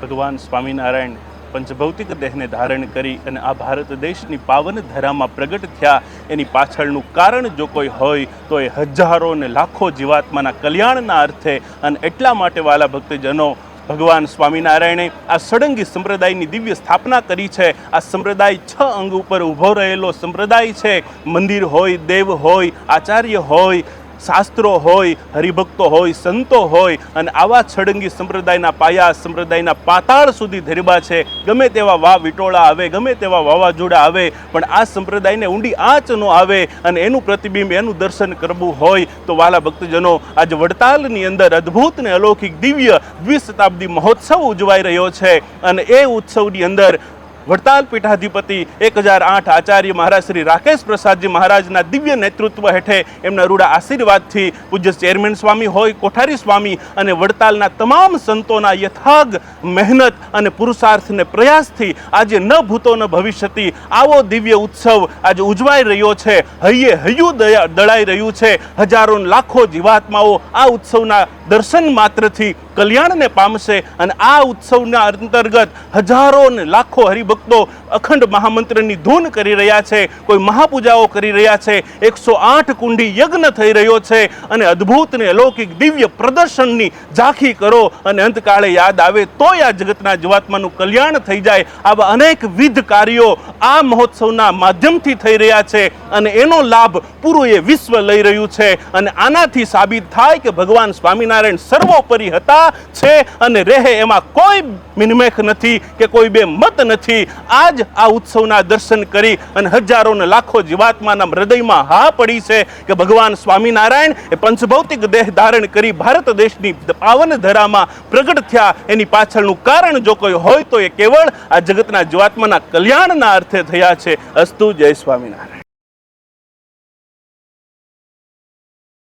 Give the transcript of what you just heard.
ભગવાન સ્વામિનારાયણ પંચભૌતિક દેહને ધારણ કરી અને આ ભારત દેશની પાવન ધરામાં પ્રગટ થયા, એની પાછળનું કારણ જો કોઈ હોય તો એ હજારો ને લાખો જીવાત્માના કલ્યાણના અર્થે. અને એટલા માટે વાલા ભક્તજનો, ભગવાન સ્વામિનારાયણે આ સળંગી સંપ્રદાયની દિવ્ય સ્થાપના કરી છે. આ સંપ્રદાય 6 અંગ ઉપર ઊભો રહેલો સંપ્રદાય છે. મંદિર હોય, દેવ હોય, આચાર્ય હોય, શાસ્ત્રો હોય, હરિભક્તો હોય, સંતો હોય, અને આવા સળંગી સંપ્રદાયના પાયા, સંપ્રદાયના પાતાળ સુધી ધરબા છે. ગમે તેવા વાવ વિટોળા આવે, ગમે તેવા વાવાઝોડા આવે, પણ આ સંપ્રદાયને ઊંડી આંચ ન આવે અને એનું પ્રતિબિંબ, એનું દર્શન કરવું હોય તો વાલા ભક્તજનો, આજે વડતાલની અંદર અદ્ભુત ને અલૌકિક દિવ્ય દ્વિશતાબ્દી મહોત્સવ ઉજવાઈ રહ્યો છે. અને એ ઉત્સવની અંદર વડતાલ પીઠાધિપતિ 1008 આચાર્ય મહારાજ શ્રી રાકેશ પ્રસાદજી મહારાજના દિવ્ય નેતૃત્વ હેઠળ, એમના રૂડા આશીર્વાદથી, પૂજ્ય ચેરમેન સ્વામી હોય, કોઠારી સ્વામી અને વડતાલના તમામ સંતોના યથાગ મહેનત અને પુરુષાર્થ ને પ્રયાસથી આજે ન ભૂતો ન ભવિષ્યથી આવો દિવ્ય ઉત્સવ આજે ઉજવાઈ રહ્યો છે. હૈયે હૈયું દળાઈ રહ્યું છે. હજારો લાખો જીવાત્માઓ આ ઉત્સવના દર્શન માત્રથી કલ્યાણને પામશે. અને આ ઉત્સવના અંતર્ગત હજારો ને લાખો હરિભક્તો અખંડ મહામંત્રની ધૂન કરી રહ્યા છે, કોઈ મહાપૂજાઓ કરી રહ્યા છે, 108 કુંડી યજ્ઞ થઈ રહ્યો છે. અને અદ્ભુત ને અલૌકિક દિવ્ય પ્રદર્શનની ઝાંખી કરો અને અંતકાળે યાદ આવે તોય આ જગતના જીવાત્માનું કલ્યાણ થઈ જાય. આવા અનેકવિધ કાર્યો આ મહોત્સવના માધ્યમથી થઈ રહ્યા છે અને એનો લાભ પૂરું એ વિશ્વ લઈ રહ્યું છે. અને આનાથી સાબિત થાય કે ભગવાન સ્વામિનારાયણ સર્વોપરી હતા, છે અને રહે, એમાં કોઈ મિનમેખ નથી કે કોઈ બે મત નથી. આજ આ ઉત્સવના દર્શન કરી અને હજારો ને લાખો જીવાત્માના હૃદયમાં હા પડી છે કે ભગવાન સ્વામિનારાયણ એ પંચભૌતિક દેહ ધારણ કરી ભારત દેશની પાવન ધરામાં પ્રગટ થયા. એની પાછળનું કારણ જો કોઈ હોય તો એ કેવળ આ જગતના જીવાત્માના કલ્યાણના અર્થે થયા છે. અસ્તુ. જય સ્વામિનારાયણ.